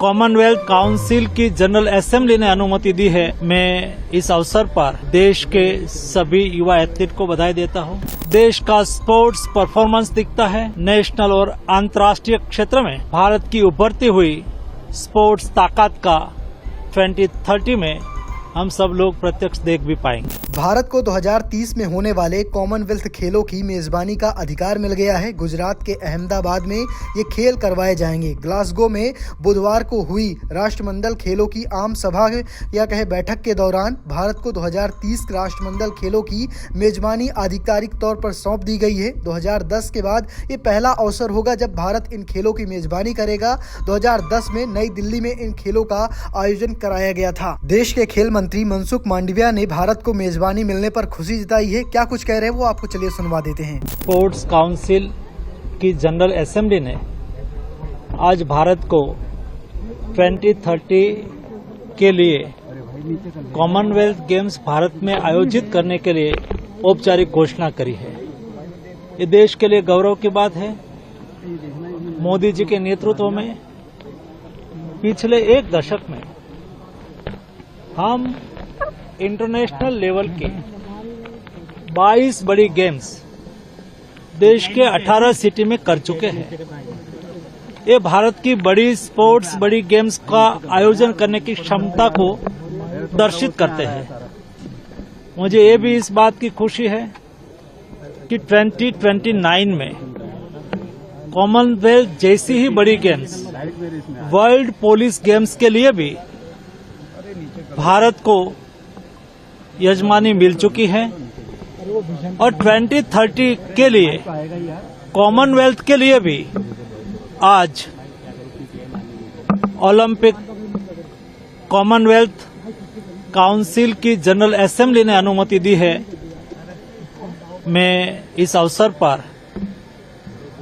Commonwealth council की general assembly ने अनुमति दी है। मैं इस अवसर पर देश के सभी युवा एथलीट को बधाई देता हूं। देश का स्पोर्ट्स परफॉर्मेंस दिखता है। नेशनल और अंतर्राष्ट्रीय क्षेत्र में भारत की उभरती हुई स्पोर्ट्स ताकत का 2030 में हम सब लोग प्रत्यक्ष देख भी पाएंगे। भारत को 2030 में होने वाले कॉमनवेल्थ खेलों की मेजबानी का अधिकार मिल गया है। गुजरात के अहमदाबाद में ये खेल करवाए जाएंगे। ग्लासगो में बुधवार को हुई राष्ट्रमंडल खेलों की आम सभा या कहे बैठक के दौरान भारत को 2030 राष्ट्रमंडल खेलों की मेजबानी आधिकारिक तौर पर सौंप दी गई है। 2010 के बाद ये पहला अवसर होगा जब भारत इन खेलों की मेजबानी करेगा। 2010 में नई दिल्ली में इन खेलों का आयोजन कराया गया था। देश के खेल मंत्री मनसुख मांडविया ने भारत को मेजबानी मिलने पर खुशी जताई है। क्या कुछ कह रहे हैं वो आपको चलिए सुनवा देते हैं। स्पोर्ट्स काउंसिल की जनरल असेंबली ने आज भारत को 2030 के लिए कॉमनवेल्थ गेम्स भारत में आयोजित करने के लिए औपचारिक घोषणा करी है। ये देश के लिए गौरव की बात है। मोदी जी के नेतृत्व में पिछले एक दशक में हम इंटरनेशनल लेवल के 22 बड़ी गेम्स देश के 18 सिटी में कर चुके हैं। ये भारत की बड़ी गेम्स का आयोजन करने की क्षमता को दर्शित करते हैं। मुझे ये भी इस बात की खुशी है कि 2029 में कॉमनवेल्थ जैसी ही बड़ी गेम्स वर्ल्ड पुलिस गेम्स के लिए भी भारत को यजमानी मिल चुकी है और 2030 के लिए कॉमनवेल्थ के लिए भी आज ओलंपिक कॉमनवेल्थ काउंसिल की जनरल असेंबली ने अनुमति दी है। मैं इस अवसर पर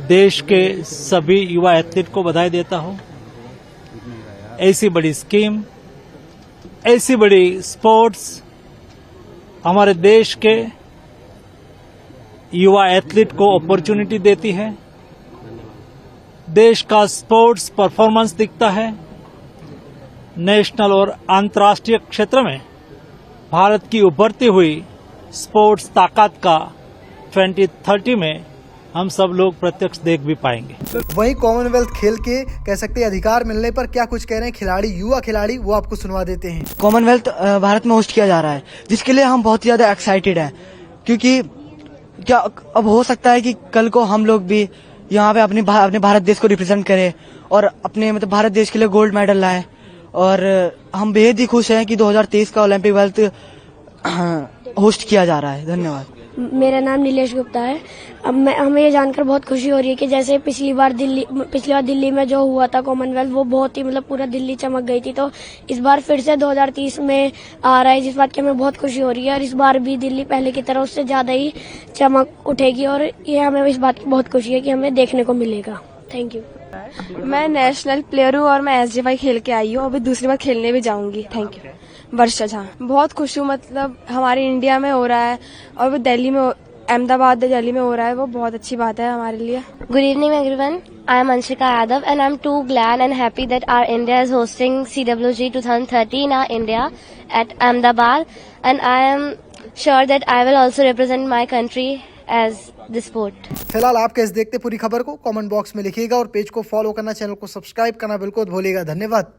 देश के सभी युवा एथलीट को बधाई देता हूं। ऐसी बड़ी स्कीम, ऐसी बड़ी स्पोर्ट्स हमारे देश के युवा एथलीट को अपॉर्चुनिटी देती है। देश का स्पोर्ट्स परफॉर्मेंस दिखता है। नेशनल और अंतर्राष्ट्रीय क्षेत्र में भारत की उभरती हुई स्पोर्ट्स ताकत का 2030 में हम सब लोग प्रत्यक्ष देख भी पाएंगे। वहीं कॉमनवेल्थ खेल के कह सकते हैं अधिकार मिलने पर क्या कुछ कह रहे हैं खिलाड़ी, युवा खिलाड़ी, वो आपको सुनवा देते हैं। कॉमनवेल्थ भारत में होस्ट किया जा रहा है, जिसके लिए हम बहुत ज्यादा एक्साइटेड हैं, क्योंकि क्या अब हो सकता है कि कल को हम लोग भी यहाँ पे अपने भारत देश को रिप्रेजेंट करें और अपने भारत देश के लिए गोल्ड मेडल लाए। और हम बेहद ही खुश हैं कि 2023 का ओलंपिक वेल्थ होस्ट किया जा रहा है। धन्यवाद। मेरा नाम नीलेश गुप्ता है। अब हमें ये जानकर बहुत खुशी हो रही है कि जैसे पिछली बार दिल्ली में जो हुआ था कॉमनवेल्थ, वो बहुत ही पूरा दिल्ली चमक गई थी। तो इस बार फिर से 2030 में आ रहा है, जिस बात की हमें बहुत खुशी हो रही है। और इस बार भी दिल्ली पहले की तरह उससे ज्यादा ही चमक उठेगी और ये हमें इस बात की बहुत खुशी है कि हमें देखने को मिलेगा। Thank you. मैं नेशनल प्लेयर हूँ और मैं SJY खेल के आई हूँ। अभी दूसरी बार खेलने भी जाऊंगी। Thank you. वर्षा झा। बहुत खुश हूँ, हमारे इंडिया में हो रहा है और वो दिल्ली में, अहमदाबाद दिल्ली में हो रहा है, वो बहुत अच्छी बात है हमारे लिए। Good evening everyone. I am Anshika Yadav and I am too glad and happy that our India is hosting CWG 2030 in our India at Ahmedabad, and I am sure that I will also represent my country as the sport. फिलहाल आप कैसे देखते पूरी खबर को comment box में लिखिएगा और पेज को फॉलो करना, चैनल को सब्सक्राइब करना बिल्कुल भूलिएगा। धन्यवाद।